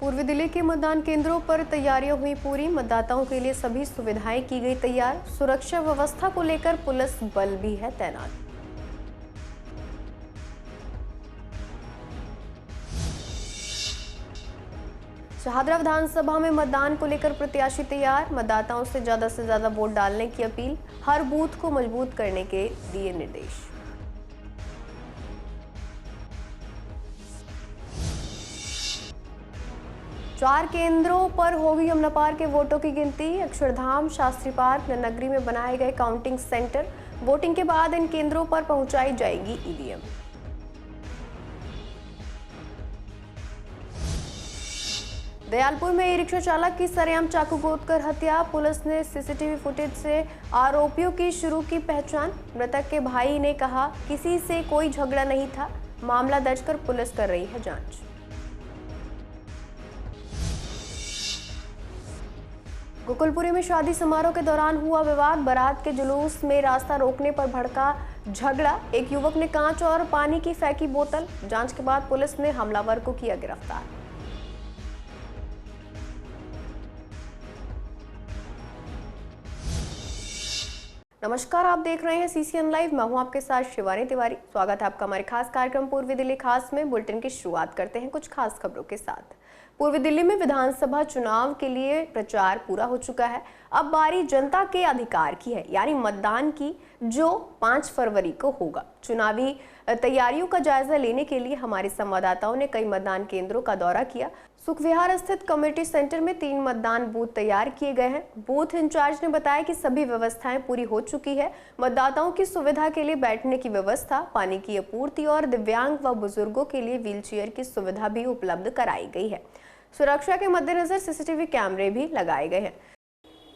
पूर्वी दिल्ली के मतदान केंद्रों पर तैयारियां हुई पूरी। मतदाताओं के लिए सभी सुविधाएं की गई तैयार। सुरक्षा व्यवस्था को लेकर पुलिस बल भी है तैनात। शाहदरा विधानसभा में मतदान को लेकर प्रत्याशी तैयार। मतदाताओं से ज्यादा वोट डालने की अपील। हर बूथ को मजबूत करने के दिए निर्देश। चार केंद्रों पर होगी यमुनापार के वोटों की गिनती। अक्षरधाम, शास्त्री पार्क, नगरी में बनाए गए काउंटिंग सेंटर। वोटिंग के बाद इन केंद्रों पर पहुंचाई जाएगी ईवीएम। दयालपुर में ई रिक्शा चालक की सरेआम चाकू गोदकर हत्या। पुलिस ने सीसीटीवी फुटेज से आरोपियों की शुरू की पहचान। मृतक के भाई ने कहा किसी से कोई झगड़ा नहीं था। मामला दर्ज कर पुलिस कर रही है जांच। गोकुलपुरी में शादी समारोह के दौरान हुआ विवाद। बारात के जुलूस में रास्ता रोकने पर भड़का झगड़ा। एक युवक ने कांच और पानी की फेंकी बोतल। जांच के बाद पुलिस ने हमलावर को किया गिरफ्तार। नमस्कार, आप देख रहे हैं सीसीएन लाइव। मैं हूं आपके साथ शिवानी तिवारी। स्वागत है आपका हमारे खास कार्यक्रम पूर्वी दिल्ली खास में। बुलेटिन की शुरुआत करते हैं कुछ खास खबरों के साथ। पूर्वी दिल्ली में विधानसभा चुनाव के लिए प्रचार पूरा हो चुका है। अब बारी जनता के अधिकार की है, यानी मतदान की, जो 5 फरवरी को होगा। चुनावी तैयारियों का जायजा लेने के लिए हमारे संवाददाताओं ने कई मतदान केंद्रों का दौरा किया। सुखविहार स्थित कम्युनिटी सेंटर में 3 मतदान बूथ तैयार किए गए हैं। बूथ इंचार्ज ने बताया कि सभी व्यवस्थाएं पूरी हो चुकी है। मतदाताओं की सुविधा के लिए बैठने की व्यवस्था, पानी की आपूर्ति और दिव्यांग व बुजुर्गों के लिए व्हीलचेयर की सुविधा भी उपलब्ध कराई गई है। सुरक्षा के मद्देनजर सीसीटीवी कैमरे भी लगाए गए हैं।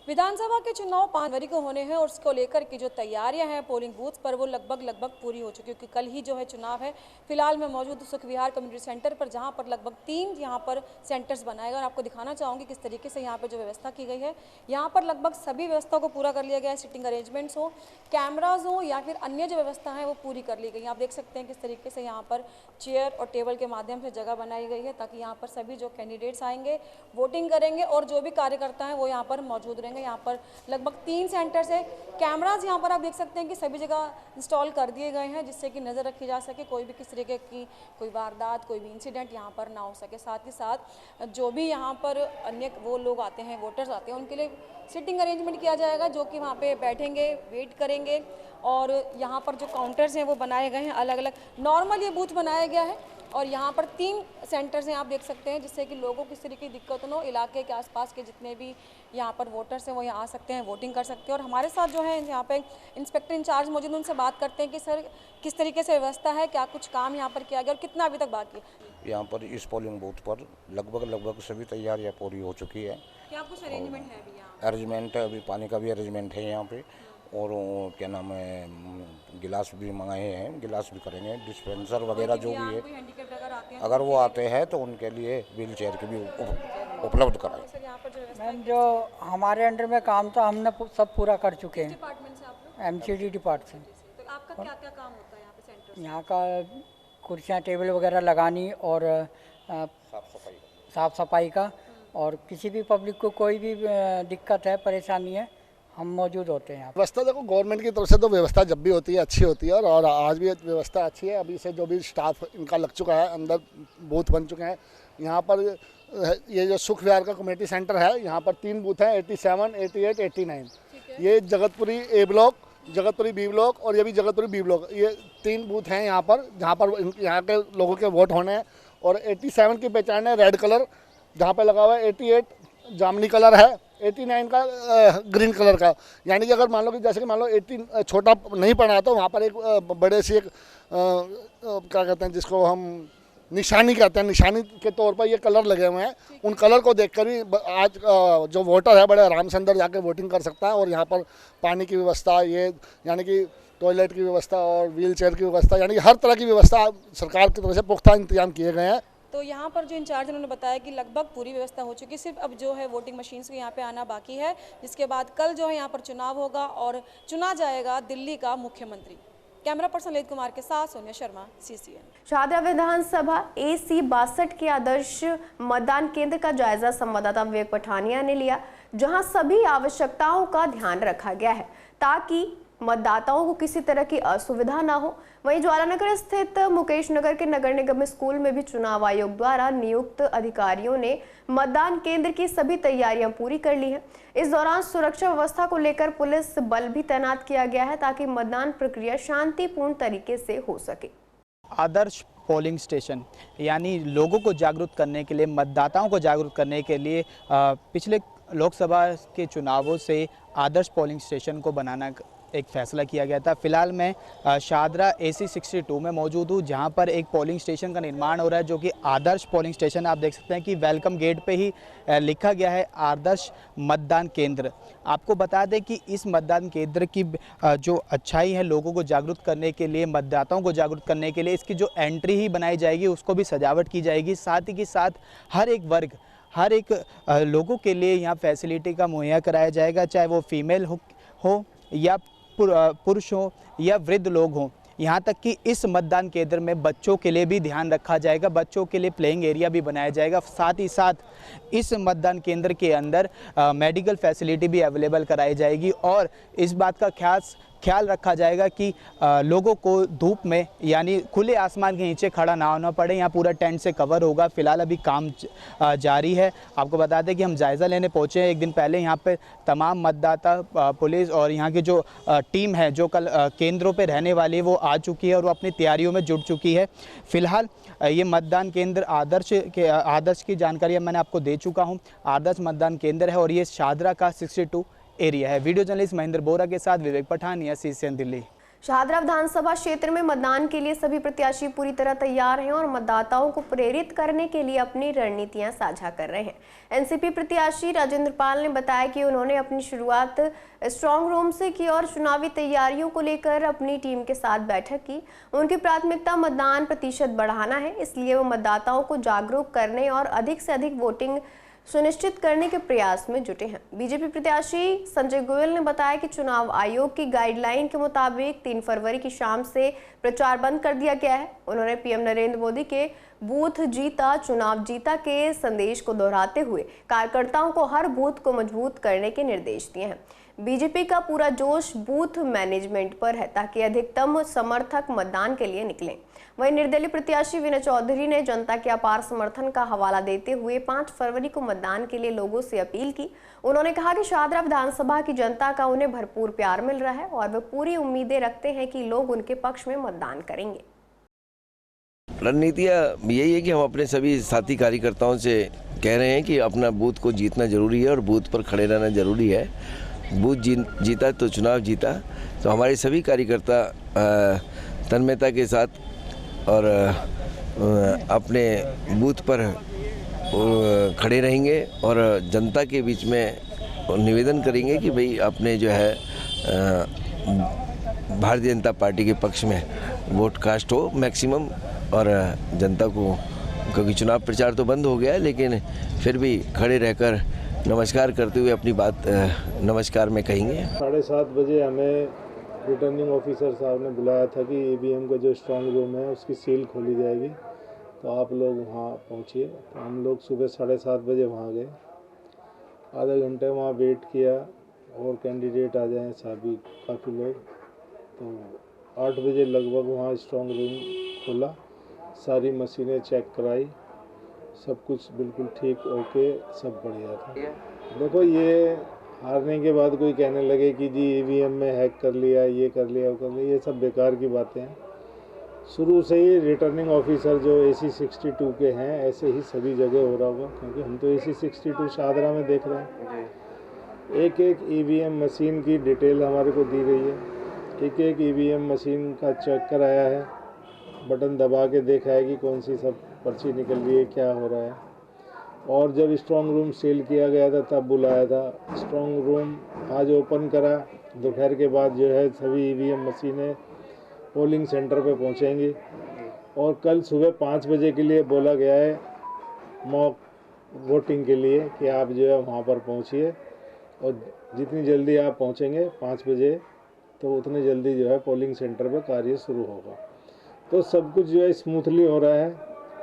विधानसभा के चुनाव 5 जनवरी को होने हैं और उसको लेकर की जो तैयारियां हैं पोलिंग बूथ पर, वो लगभग पूरी हो चुकी है, क्योंकि कल ही जो है चुनाव है। फिलहाल मैं मौजूद सुखविहार कम्युनिटी सेंटर पर, जहां पर लगभग 3 यहाँ पर सेंटर्स बनाए गए और आपको दिखाना चाहूँगी किस तरीके से यहाँ पर जो व्यवस्था की गई है। यहाँ पर लगभग सभी व्यवस्था को पूरा कर लिया गया है। सिटिंग अरेंजमेंट्स हो, कैमराज हो या फिर अन्य जो व्यवस्था है वो पूरी कर ली गई। आप देख सकते हैं किस तरीके से यहाँ पर चेयर और टेबल के माध्यम से जगह बनाई गई है, ताकि यहाँ पर सभी जो कैंडिडेट्स आएंगे वोटिंग करेंगे और जो भी कार्यकर्ता हैं वो यहाँ पर मौजूद रहेंगे। यहाँ पर लगभग 3 सेंटर से कैमराज यहाँ पर आप देख सकते हैं कि सभी जगह इंस्टॉल कर दिए गए हैं, जिससे कि नज़र रखी जा सके, कोई भी किस तरीके की कोई वारदात, कोई भी इंसिडेंट यहाँ पर ना हो सके। साथ ही साथ जो भी यहाँ पर अन्य वो लोग आते हैं, वोटर्स आते हैं, उनके लिए सिटिंग अरेंजमेंट किया जाएगा, जो कि वहाँ पे बैठेंगे, वेट करेंगे। और यहाँ पर जो काउंटर्स हैं वो बनाए गए हैं अलग अलग। नॉर्मल ये बूथ बनाया गया है और यहाँ पर 3 सेंटर्स हैं, आप देख सकते हैं, जिससे कि लोगों को किसी तरीके की दिक्कत न हो। इलाके के आसपास के जितने भी यहाँ पर वोटर्स हैं वो यहाँ आ सकते हैं, वोटिंग कर सकते हैं। और हमारे साथ जो है यहाँ पे इंस्पेक्टर इंचार्ज मौजूद, उनसे बात करते हैं कि सर किस तरीके से व्यवस्था है, क्या कुछ काम यहाँ पर किया गया और कितना अभी तक बाकी है। यहाँ पर इस पोलिंग बूथ पर लगभग सभी तैयारियाँ पूरी हो चुकी है। क्या कुछ अरेंजमेंट है अभी यहाँ? अरेंजमेंट है, अभी पानी का भी अरेंजमेंट है यहाँ पे, और क्या नाम है, गिलास भी मंगाए हैं, गिलास भी करेंगे। डिस्पेंसर वगैरह जो भी है, अगर वो आते हैं तो उनके लिए व्हील चेयर की भी उपलब्ध कराएं। मैम, जो हमारे अंडर में काम था हमने सब पूरा कर चुके हैं। MCD डिपार्टमेंट से। तो आपका क्या क्या काम होता है यहाँ पे सेंटर? यहाँ का कुर्सियाँ टेबल वगैरह लगानी और साफ सफाई का, और किसी भी पब्लिक को कोई भी दिक्कत है, परेशानी है, हम मौजूद होते हैं यहाँ। व्यवस्था देखो, गवर्नमेंट की तरफ से तो व्यवस्था जब भी होती है अच्छी होती है, और आज भी व्यवस्था अच्छी है। अभी से जो भी स्टाफ इनका लग चुका है, अंदर बूथ बन चुके हैं। यहाँ पर ये जो सुख विहार का कम्युनिटी सेंटर है, यहाँ पर 3 बूथ हैं, 87, 88, 89। ये Jagatpuri A block, Jagatpuri B block और ये भी जगतपुरी B ब्लॉक। ये 3 बूथ हैं यहाँ पर, जहाँ पर यहाँ के लोगों के वोट होने हैं। और 87 की पहचान है रेड कलर जहाँ पर लगा हुआ है, 88 जामनी कलर है, 89 का ग्रीन कलर का। यानी कि अगर मान लो कि जैसे कि मान लो 18 छोटा नहीं पड़ा तो वहाँ पर एक बड़े से एक क्या कहते हैं, जिसको हम निशानी कहते हैं, निशानी के तौर पर ये कलर लगे हुए हैं। उन कलर को देखकर भी आज जो वोटर है बड़े आराम से अंदर जाकर वोटिंग कर सकता है। और यहाँ पर पानी की व्यवस्था, ये यानी कि टॉयलेट की व्यवस्था और व्हील चेयर की व्यवस्था, यानी कि हर तरह की व्यवस्था सरकार की तरफ से पुख्ता इंतजाम किए गए हैं। तो यहाँ पर जो इंचार्ज उन्होंने बताया कि लगभग पूरी व्यवस्था हो चुकी है, सिर्फ अब जो है वोटिंग मशीन्स के यहाँ पे आना बाकी है, जिसके बाद कल जो है यहाँ पर चुनाव होगा और चुना जाएगा दिल्ली का मुख्यमंत्री। कैमरा पर्सन ललित कुमार के साथ सोनिया शर्मा, CCN। शाहदरा विधानसभा AC 62 के आदर्श मतदान केंद्र का जायजा संवाददाता विवेक पठानिया ने लिया, जहां सभी आवश्यकताओं का ध्यान रखा गया है ताकि मतदाताओं को किसी तरह की असुविधा ना हो। वहीं ज्वालानगर स्थित मुकेश नगर के नगर निगम स्कूल में भी चुनाव आयोग द्वारा नियुक्त अधिकारियों ने मतदान केंद्र की सभी तैयारियां पूरी कर ली हैं। इस दौरान सुरक्षा व्यवस्था को लेकर पुलिस बल भी तैनात किया गया है ताकि मतदान प्रक्रिया शांतिपूर्ण तरीके से हो सके। आदर्श पोलिंग स्टेशन यानी लोगों को जागरूक करने के लिए, मतदाताओं को जागरूक करने के लिए पिछले लोकसभा के चुनावों से आदर्श पोलिंग स्टेशन को बनाना एक फ़ैसला किया गया था। फिलहाल मैं शाहदरा AC 62 में मौजूद हूँ, जहाँ पर एक पोलिंग स्टेशन का निर्माण हो रहा है जो कि आदर्श पोलिंग स्टेशन। आप देख सकते हैं कि वेलकम गेट पे ही लिखा गया है आदर्श मतदान केंद्र। आपको बता दें कि इस मतदान केंद्र की जो अच्छाई है, लोगों को जागरूक करने के लिए, मतदाताओं को जागरूक करने के लिए इसकी जो एंट्री ही बनाई जाएगी उसको भी सजावट की जाएगी। साथ ही के साथ हर एक वर्ग, हर एक लोगों के लिए यहाँ फैसिलिटी का मुहैया कराया जाएगा, चाहे वो फीमेल हो या पुरुष हो या वृद्ध लोग हों। यहाँ तक कि इस मतदान केंद्र में बच्चों के लिए भी ध्यान रखा जाएगा, बच्चों के लिए प्लेइंग एरिया भी बनाया जाएगा। साथ ही साथ इस मतदान केंद्र के अंदर मेडिकल फैसिलिटी भी अवेलेबल कराई जाएगी और इस बात का ख्याल रखा जाएगा कि लोगों को धूप में यानी खुले आसमान के नीचे खड़ा ना होना पड़े। यहाँ पूरा टेंट से कवर होगा। फिलहाल अभी काम जारी है। आपको बता दें कि हम जायज़ा लेने पहुँचे हैं एक दिन पहले। यहाँ पे तमाम मतदाता, पुलिस और यहाँ की जो टीम है जो कल केंद्रों पे रहने वाली है वो आ चुकी है और वो अपनी तैयारियों में जुट चुकी है। फिलहाल ये मतदान केंद्र आदर्श की जानकारी मैंने आपको दे चुका हूँ। आदर्श मतदान केंद्र है और ये शाहदरा का 62 एरिया है। वीडियो जर्नलिस्ट महेंद्र बोरा के साथ विवेक पठानिया, CCN दिल्ली। शाहदरा विधानसभा क्षेत्र में मतदान के लिए सभी प्रत्याशी पूरी तरह तैयार हैं और मतदाताओं को प्रेरित करने के लिए अपनी रणनीतियां साझा कर रहे हैं। NCP प्रत्याशी राजेंद्र पाल ने बताया कि उन्होंने अपनी शुरुआत स्ट्रांग रूम से की और चुनावी तैयारियों को लेकर अपनी टीम के साथ बैठक की। उनकी प्राथमिकता मतदान प्रतिशत बढ़ाना है, इसलिए वो मतदाताओं को जागरूक करने और अधिक से अधिक वोटिंग सुनिश्चित करने के प्रयास में जुटे हैं। बीजेपी प्रत्याशी संजय गोयल ने बताया कि चुनाव आयोग की गाइडलाइन के मुताबिक 3 फरवरी की शाम से प्रचार बंद कर दिया गया है। उन्होंने PM नरेंद्र मोदी के बूथ जीता चुनाव जीता के संदेश को दोहराते हुए कार्यकर्ताओं को हर बूथ को मजबूत करने के निर्देश दिए हैं। बीजेपी का पूरा जोश बूथ मैनेजमेंट पर है ताकि अधिकतम समर्थक मतदान के लिए निकलें। वहीं निर्दलीय प्रत्याशी विनय चौधरी ने जनता के अपार समर्थन का हवाला देते हुए 5 फरवरी को मतदान के लिए लोगों से अपील की। उन्होंने कहा कि शाहदरा विधानसभा की जनता का उन्हें भरपूर प्यार मिल रहा है और वे पूरी उम्मीदें रखते हैं कि लोग उनके पक्ष में मतदान करेंगे। रणनीतियाँ यही है कि हम अपने सभी साथी कार्यकर्ताओं से कह रहे हैं कि अपना बूथ को जीतना जरूरी है और बूथ पर खड़े रहना जरूरी है। बूथ जीता तो चुनाव जीता। तो हमारे सभी कार्यकर्ता तन्मयता के साथ और अपने बूथ पर खड़े रहेंगे और जनता के बीच में निवेदन करेंगे कि भाई अपने जो है भारतीय जनता पार्टी के पक्ष में वोट कास्ट हो मैक्सिमम और जनता को, क्योंकि चुनाव प्रचार तो बंद हो गया है लेकिन फिर भी खड़े रहकर नमस्कार करते हुए अपनी बात नमस्कार में कहेंगे। 7:30 बजे हमें रिटर्निंग ऑफिसर साहब ने बुलाया था कि EVM का जो स्ट्रांग रूम है उसकी सील खोली जाएगी, तो आप लोग वहाँ पहुँचिए। तो हम लोग सुबह 7:30 बजे वहाँ गए। आधा घंटे वहाँ वेट किया और कैंडिडेट आ जाएं सभी काफ़ी लोग। तो 8 बजे लगभग वहाँ स्ट्रांग रूम खोला, सारी मशीनें चेक कराई, सब कुछ बिल्कुल ठीक ओके, सब बढ़िया था। देखो, ये हारने के बाद कोई कहने लगे कि जी EVM में हैक कर लिया, ये कर लिया, वो कर लिया, ये सब बेकार की बातें हैं। शुरू से ही रिटर्निंग ऑफिसर जो AC 62 के हैं ऐसे ही सभी जगह हो रहा होगा, क्योंकि हम तो AC 62 शाहदरा में देख रहे हैं। एक एक EVM मशीन की डिटेल हमारे को दी गई है, एक एक EVM मशीन का चेक कराया है, बटन दबा के देखा है कि कौन सी सब पर्ची निकल रही है, क्या हो रहा है। और जब स्ट्रांग रूम सील किया गया था तब बुलाया था। स्ट्रांग रूम आज ओपन करा, दोपहर के बाद जो है सभी EVM मशीनें पोलिंग सेंटर पे पहुंचेंगी और कल सुबह 5 बजे के लिए बोला गया है मॉक वोटिंग के लिए कि आप जो है वहाँ पर पहुँचिए और जितनी जल्दी आप पहुँचेंगे 5 बजे तो उतने जल्दी जो है पोलिंग सेंटर पे कार्य शुरू होगा। तो सब कुछ जो है स्मूथली हो रहा है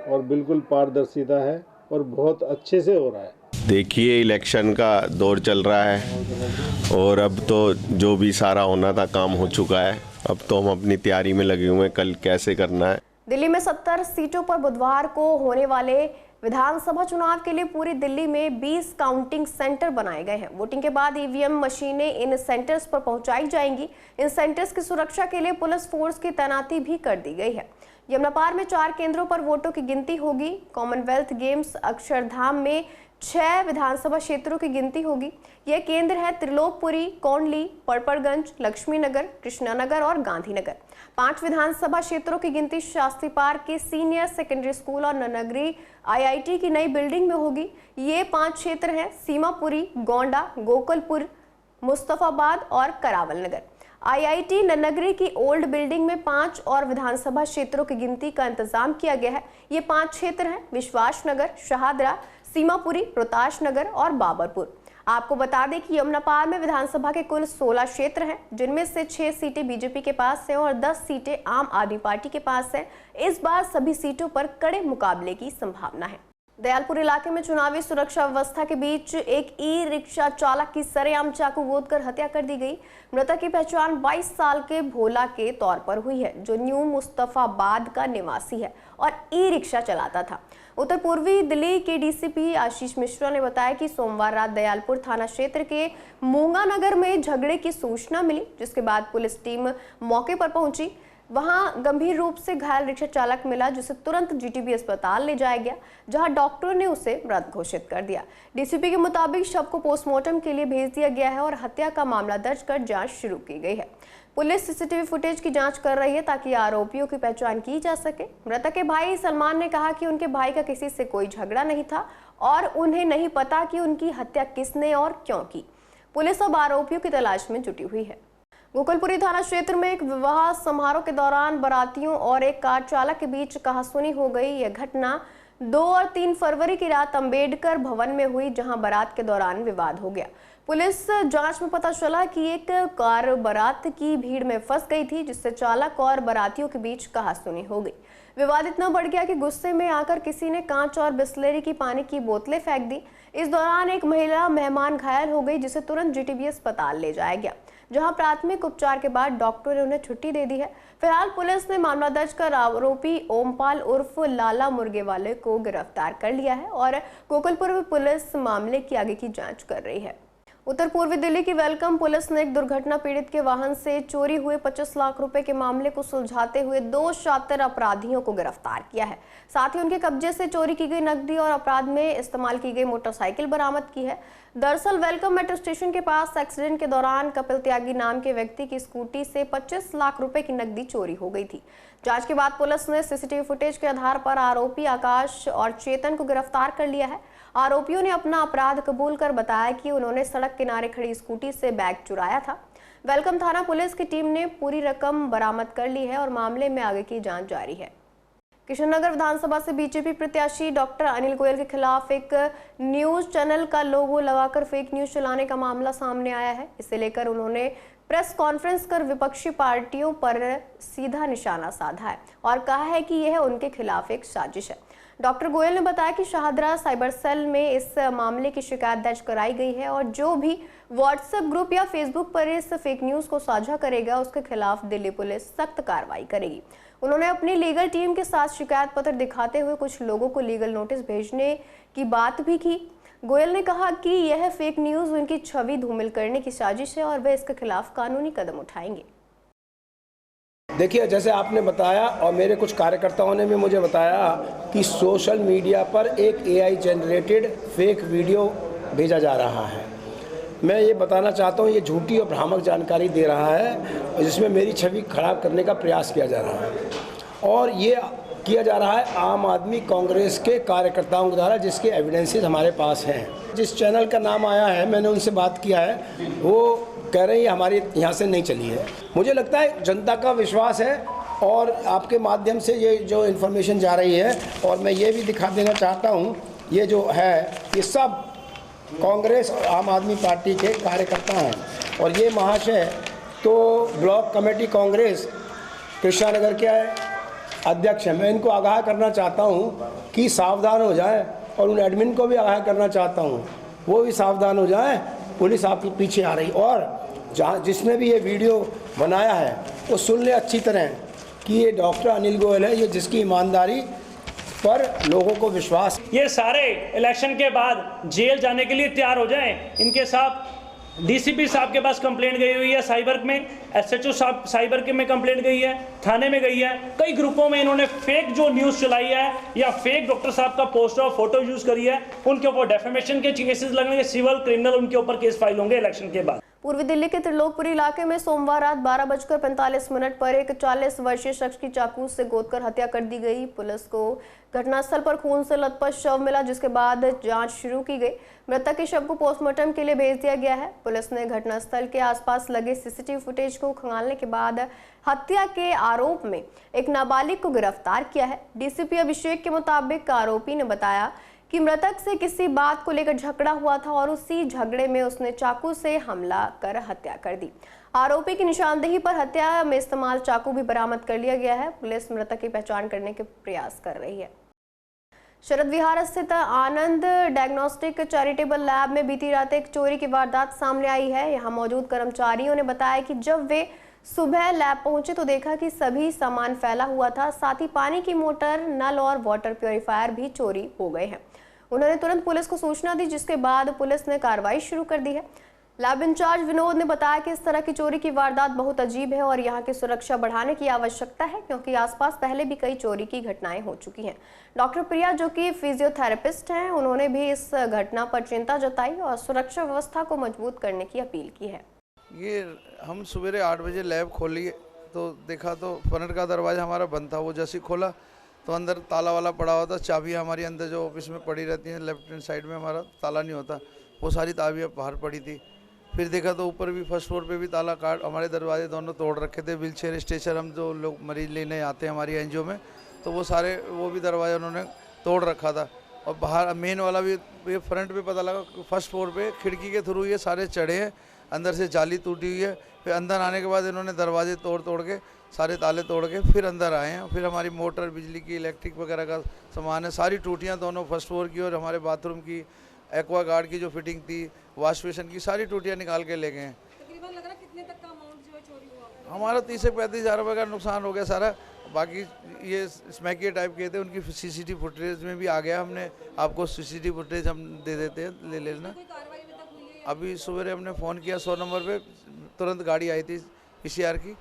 और बिल्कुल पारदर्शिता है और बहुत अच्छे से हो रहा है। देखिए, इलेक्शन का दौर चल रहा है और अब तो जो भी सारा होना था काम हो चुका है। अब तो हम अपनी तैयारी में लगे हुए हैं, कल कैसे करना है। दिल्ली में 70 सीटों पर बुधवार को होने वाले विधानसभा चुनाव के लिए पूरी दिल्ली में 20 काउंटिंग सेंटर बनाए गए हैं। वोटिंग के बाद ईवीएम मशीनें इन सेंटर्स पर पहुंचाई जाएंगी। इन सेंटर्स की सुरक्षा के लिए पुलिस फोर्स की तैनाती भी कर दी गई है। यमुनापार में 4 केंद्रों पर वोटों की गिनती होगी। कॉमनवेल्थ गेम्स अक्षरधाम में 6 विधानसभा क्षेत्रों की गिनती होगी। यह केंद्र है त्रिलोकपुरी, कोंडली, पड़पड़गंज, लक्ष्मीनगर, कृष्णानगर और गांधीनगर। 5 विधानसभा क्षेत्रों की गिनती शास्त्री पार्क के सीनियर सेकेंडरी स्कूल और नगरी IIT की नई बिल्डिंग में होगी। ये 5 क्षेत्र हैं सीमापुरी, गोंडा, गोकुलपुर, मुस्तफाबाद और करावल नगर। IIT नगरी की ओल्ड बिल्डिंग में 5 और विधानसभा क्षेत्रों की गिनती का इंतजाम किया गया है। ये 5 क्षेत्र हैं विश्वास नगर, शहादरा, सीमापुरी, रोहतास नगर और बाबरपुर। आपको बता दें कि यमुनापार में विधानसभा के कुल 16 क्षेत्र हैं, जिनमें से 6 सीटें बीजेपी के पास हैं और 10 सीटें आम आदमी पार्टी के पास हैं। इस बार सभी सीटों पर कड़े मुकाबले की संभावना है। दयालपुर इलाके में चुनावी सुरक्षा व्यवस्था के बीच एक ई-रिक्शा चालक की सरेआम चाकू गोदकर हत्या कर दी गई। मृतक की पहचान 22 साल के भोला के तौर पर हुई है, जो न्यू मुस्तफाबाद का निवासी है और ई-रिक्शा चलाता था। उत्तर पूर्वी दिल्ली के डीसीपी आशीष मिश्रा ने बताया कि सोमवार रात दयालपुर थाना क्षेत्र के मूंगा नगर में झगड़े की सूचना मिली, जिसके बाद पुलिस टीम मौके पर पहुंची। वहां गंभीर रूप से घायल रिक्शा चालक मिला, जिसे तुरंत जीटीबी अस्पताल ले जाया गया, जहां डॉक्टरों ने उसे मृत घोषित कर दिया। डीसीपी के मुताबिक शव को पोस्टमार्टम के लिए भेज दिया गया है और हत्या का मामला दर्ज कर जांच शुरू की गई है। पुलिस सीसीटीवी फुटेज की जांच कर रही है ताकि आरोपियों की पहचान की जा सके। मृतक के भाई सलमान ने कहा कि उनके भाई का किसी से कोई झगड़ा नहीं था और उन्हें नहीं पता कि उनकी हत्या किसने और क्यों की। पुलिस अब आरोपियों की तलाश में जुटी हुई है। गोकुलपुरी थाना क्षेत्र में एक विवाह समारोह के दौरान बारातियों और एक कार चालक के बीच कहासुनी हो गई। यह घटना 2 और 3 फरवरी की रात अंबेडकर भवन में हुई, जहां बारात के दौरान विवाद हो गया। पुलिस जांच में पता चला कि एक कार बारात की भीड़ में फंस गई थी, जिससे चालक और बारातियों के बीच कहासुनी हो गई। विवाद इतना बढ़ गया कि गुस्से में आकर किसी ने कांच और बिस्लेरी की पानी की बोतलें फेंक दी। इस दौरान एक महिला मेहमान घायल हो गई, जिसे तुरंत जीटीबी अस्पताल ले जाया गया, जहां प्राथमिक उपचार के बाद डॉक्टर ने उन्हें छुट्टी दे दी है। फिलहाल पुलिस ने मामला दर्ज कर आरोपी ओमपाल उर्फ लाला मुर्गे वाले को गिरफ्तार कर लिया है और गोकुलपुर में पुलिस मामले की आगे की जांच कर रही है। उत्तर पूर्वी दिल्ली की वेलकम पुलिस ने एक दुर्घटना पीड़ित के वाहन से चोरी हुए 25 लाख रुपए के मामले को सुलझाते हुए 2 शातिर अपराधियों को गिरफ्तार किया है। साथ ही उनके कब्जे से चोरी की गई नकदी और अपराध में इस्तेमाल की गई मोटरसाइकिल बरामद की है। दरअसल वेलकम मेट्रो स्टेशन के पास एक्सीडेंट के दौरान कपिल त्यागी नाम के व्यक्ति की स्कूटी से 25 लाख रुपए की नकदी चोरी हो गई थी। जांच के बाद पुलिस ने सीसीटीवी फुटेज के आधार पर आरोपी आकाश और चेतन को गिरफ्तार कर लिया है। आरोपियों ने अपना अपराध कबूल कर बताया कि उन्होंने सड़क किनारे खड़ी स्कूटी से बैग चुराया था। वेलकम थाना पुलिस की टीम ने पूरी रकम बरामद कर ली है और मामले में आगे की जांच जारी है। किशननगर विधानसभा से बीजेपी प्रत्याशी डॉक्टर अनिल गोयल के खिलाफ एक न्यूज चैनल का लोगो लगाकर फेक न्यूज चलाने का मामला सामने आया है। इसे लेकर उन्होंने प्रेस कॉन्फ्रेंस कर विपक्षी पार्टियों पर सीधा निशाना साधा है और कहा है कि यह उनके खिलाफ एक साजिश है। डॉक्टर गोयल ने बताया कि शाहदरा साइबर सेल में इस मामले की शिकायत दर्ज कराई गई है और जो भी व्हाट्सएप ग्रुप या फेसबुक पर इस फेक न्यूज को साझा करेगा उसके खिलाफ दिल्ली पुलिस सख्त कार्रवाई करेगी। उन्होंने अपनी लीगल टीम के साथ शिकायत पत्र दिखाते हुए कुछ लोगों को लीगल नोटिस भेजने की बात भी की। गोयल ने कहा कि यह फेक न्यूज उनकी छवि धूमिल करने की साजिश है और वे इसके खिलाफ कानूनी कदम उठाएंगे। देखिए, जैसे आपने बताया और मेरे कुछ कार्यकर्ताओं ने भी मुझे बताया कि सोशल मीडिया पर एक AI जनरेटेड फेक वीडियो भेजा जा रहा है। मैं ये बताना चाहता हूँ, ये झूठी और भ्रामक जानकारी दे रहा है जिसमें मेरी छवि खराब करने का प्रयास किया जा रहा है और ये किया जा रहा है आम आदमी कांग्रेस के कार्यकर्ताओं के द्वारा, जिसके एविडेंसेस हमारे पास हैं। जिस चैनल का नाम आया है, मैंने उनसे बात किया है, वो कह रहे हैं हमारे यहाँ से नहीं चली है। मुझे लगता है जनता का विश्वास है और आपके माध्यम से ये जो इन्फॉर्मेशन जा रही है, और मैं ये भी दिखा देना चाहता हूँ, ये जो है ये सब कांग्रेस और आम आदमी पार्टी के कार्यकर्ता हैं और ये महाशय तो ब्लॉक कमेटी कांग्रेस कृष्णानगर के अध्यक्ष हैं, मैं इनको आगाह करना चाहता हूं कि सावधान हो जाएं और उन एडमिन को भी आगाह करना चाहता हूं, वो भी सावधान हो जाएं। पुलिस आपके पीछे आ रही, और जहाँ जिसने भी ये वीडियो बनाया है वो सुन ले अच्छी तरह कि ये डॉक्टर अनिल गोयल है, ये जिसकी ईमानदारी पर लोगों को विश्वास। ये सारे इलेक्शन के बाद जेल जाने के लिए तैयार हो जाएं। इनके साथ डीसीपी साहब के पास कंप्लेंट गई हुई है, साइबर में एसएचओ साहब साइबर के में कंप्लेंट गई है, थाने में गई है। कई ग्रुपों में इन्होंने फेक जो न्यूज़ चलाई है या फेक डॉक्टर साहब का पोस्टर और फोटो यूज़ करी है, उनके ऊपर डेफेमेशन के केसेस लगेंगे, सिविल क्रिमिनल उनके ऊपर केस फाइल होंगे इलेक्शन के बाद। पूर्वी दिल्ली के त्रिलोकपुरी इलाके में सोमवार रात 12:45 पर एक 40 वर्षीय शख्स की चाकू से गोदकर हत्या कर दी गई। पुलिस को घटनास्थल पर खून से लथपथ शव मिला, जिसके बाद जांच शुरू की गई। मृतक के शव को पोस्टमार्टम के लिए भेज दिया गया है। पुलिस ने घटनास्थल के आसपास लगे सीसीटीवी फुटेज को खंगालने के बाद हत्या के आरोप में एक नाबालिग को गिरफ्तार किया है। डीसीपी अभिषेक के मुताबिक आरोपी ने बताया कि मृतक से किसी बात को लेकर झगड़ा हुआ था और उसी झगड़े में उसने चाकू से हमला कर हत्या कर दी। आरोपी की निशानदेही पर हत्या में इस्तेमाल चाकू भी बरामद कर लिया गया है। पुलिस मृतक की पहचान करने के प्रयास कर रही है। शरद विहार स्थित आनंद डायग्नोस्टिक चैरिटेबल लैब में बीती रात एक चोरी की वारदात सामने आई है। यहां मौजूद कर्मचारियों ने बताया कि जब वे सुबह लैब पहुंचे तो देखा कि सभी सामान फैला हुआ था, साथ ही पानी की मोटर, नल और वाटर प्योरीफायर भी चोरी हो गए हैं। उन्होंने तुरंत पुलिस को सूचना दी, जिसके बाद पुलिस ने कार्रवाई शुरू कर दी है। लैब इंचार्ज विनोद ने बताया कि इस तरह की चोरी की वारदात बहुत अजीब है और यहाँ की सुरक्षा बढ़ाने की आवश्यकता है, क्योंकि आसपास पहले भी कई चोरी की घटनाएं हो चुकी हैं। डॉक्टर प्रिया, जो कि फिजियोथेरेपिस्ट हैं, उन्होंने भी इस घटना पर चिंता जताई और सुरक्षा व्यवस्था को मजबूत करने की अपील की है। ये हम सवेरे 8 बजे लैब खोली तो देखा तो फ्रंट का दरवाज़ा हमारा बंद था। वो जैसे खोला तो अंदर ताला वाला पड़ा हुआ था। चाबियाँ हमारी अंदर जो ऑफिस में पड़ी रहती हैं, लेफ्ट हैंड साइड में हमारा ताला नहीं होता, वो सारी चाबियाँ बाहर पड़ी थी। फिर देखा तो ऊपर भी फर्स्ट फ्लोर पे भी ताला काट, हमारे दरवाजे दोनों तोड़ रखे थे। व्हीलचेयर स्ट्रेचर हम जो लोग मरीज लेने आते हैं हमारी एनजीओ में, तो वो सारे वो भी दरवाजा उन्होंने तोड़ रखा था। और बाहर मेन वाला भी ये फ्रंट पे पता लगा फर्स्ट फ्लोर पे खिड़की के थ्रू ये सारे चढ़े हैं, अंदर से जाली टूटी हुई है। फिर अंदर आने के बाद इन्होंने दरवाजे तोड़ के सारे ताले तोड़ के फिर अंदर आए हैं। फिर हमारी मोटर, बिजली की, इलेक्ट्रिक वगैरह का सामान है, सारी टूटियाँ दोनों फर्स्ट फ्लोर की और हमारे बाथरूम की, एक्वा गार्ड की जो फिटिंग थी, वॉश बेसिन की, सारी टूटियाँ निकाल के ले गए हैं। तकरीबन लग रहा है कितने तक का अमाउंट जो है चोरी हुआ? हमारा 30 से 35 हज़ार रुपये का नुकसान हो गया सारा। बाकी ये स्मैकिया टाइप के थे, उनकी सीसीटीवी फुटेज में भी आ गया। हमने आपको सीसीटीवी फुटेज हम दे देते हैं, ले लेना। अभी सुबह हमने फ़ोन किया 100 नंबर पे, तुरंत गाड़ी आई थी पीसीआर की।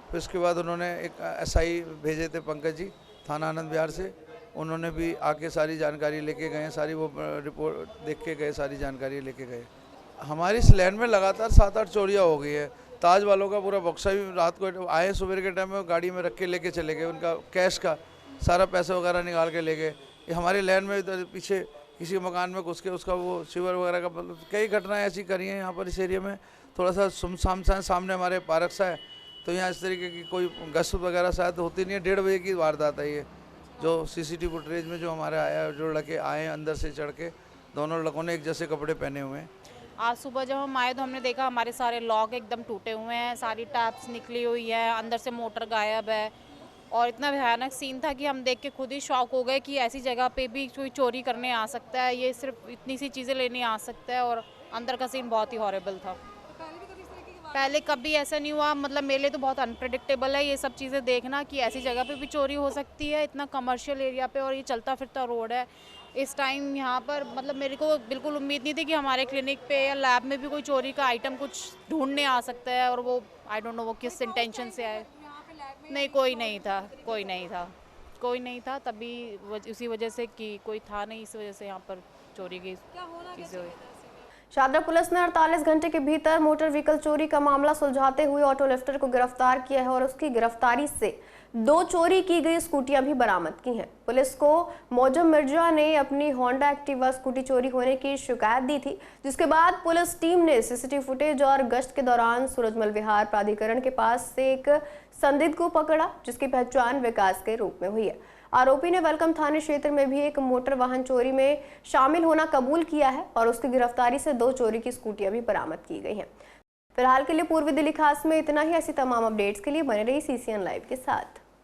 फिर उसके बाद उन्होंने एक एसआई भेजे थे पंकज जी थाना आनंद विहार से, उन्होंने भी आके सारी जानकारी लेके गए, सारी वो रिपोर्ट देख के गए, सारी जानकारी लेके गए। हमारी इस लैंड में लगातार 7-8 चोरियाँ हो गई है। ताज वालों का पूरा बक्सा भी रात को आए, सुबह के टाइम में गाड़ी में रख के लेके चले गए, उनका कैश का सारा पैसा वगैरह निकाल के ले गए। हमारे लैंड में इधर पीछे किसी मकान में घुस के उसका वो शिवर वगैरह का, कई घटनाएं ऐसी करी हैं यहाँ पर। इस एरिया में थोड़ा सा सुमसाम सा, सामने हमारे पार्क सा है, तो यहाँ इस तरीके की कोई गश्त वगैरह शायद होती नहीं है। 1:30 बजे की वारदात है ये, जो सीसीटीवी फुटेज में जो हमारे आया, जो लड़के आए अंदर से चढ़ के, दोनों लड़कों ने एक जैसे कपड़े पहने हुए हैं। आज सुबह जब हम आए तो हमने देखा हमारे सारे लॉक एकदम टूटे हुए हैं, सारी टैप्स निकली हुई है, अंदर से मोटर गायब है। और इतना भयानक सीन था कि हम देख के खुद ही शॉक हो गए कि ऐसी जगह पे भी कोई चोरी करने आ सकता है, ये सिर्फ इतनी सी चीज़ें लेने आ सकता है। और अंदर का सीन बहुत ही हॉरेबल था। पहले कभी ऐसा नहीं हुआ, मतलब मेरे लिए तो बहुत अनप्रेडिक्टेबल है ये सब चीज़ें देखना कि ऐसी जगह पे भी चोरी हो सकती है, इतना कमर्शियल एरिया पे, और ये चलता फिरता रोड है इस टाइम यहाँ पर। मतलब मेरे को बिल्कुल उम्मीद नहीं थी कि हमारे क्लिनिक पे या लैब में भी कोई चोरी का आइटम कुछ ढूंढने आ सकता है, और वो आई डोंट नो वो किस इंटेंशन से आए। नहीं, कोई नहीं था तभी उसी वजह से कि कोई था नहीं, इस वजह से यहाँ पर चोरी की चीज़ें हुई। शादरा पुलिस ने 48 घंटे के भीतर मोटर व्हीकल चोरी का मामला सुलझाते हुए ऑटो लिफ्टर को गिरफ्तार किया है और उसकी गिरफ्तारी से 2 चोरी की गई स्कूटियां भी बरामद की हैं। पुलिस को मौजम मिर्जा ने अपनी होंडा एक्टिवा स्कूटी चोरी होने की शिकायत दी थी, जिसके बाद पुलिस टीम ने सीसीटीवी फुटेज और गश्त के दौरान सूरजमल विहार प्राधिकरण के पास से एक संदिग्ध को पकड़ा, जिसकी पहचान विकास के रूप में हुई है। आरोपी ने वेलकम थाने क्षेत्र में भी एक मोटर वाहन चोरी में शामिल होना कबूल किया है और उसकी गिरफ्तारी से 2 चोरी की स्कूटियां भी बरामद की गई हैं। फिलहाल के लिए पूर्वी दिल्ली खास में इतना ही। ऐसी तमाम अपडेट्स के लिए बने रही CCN लाइव के साथ।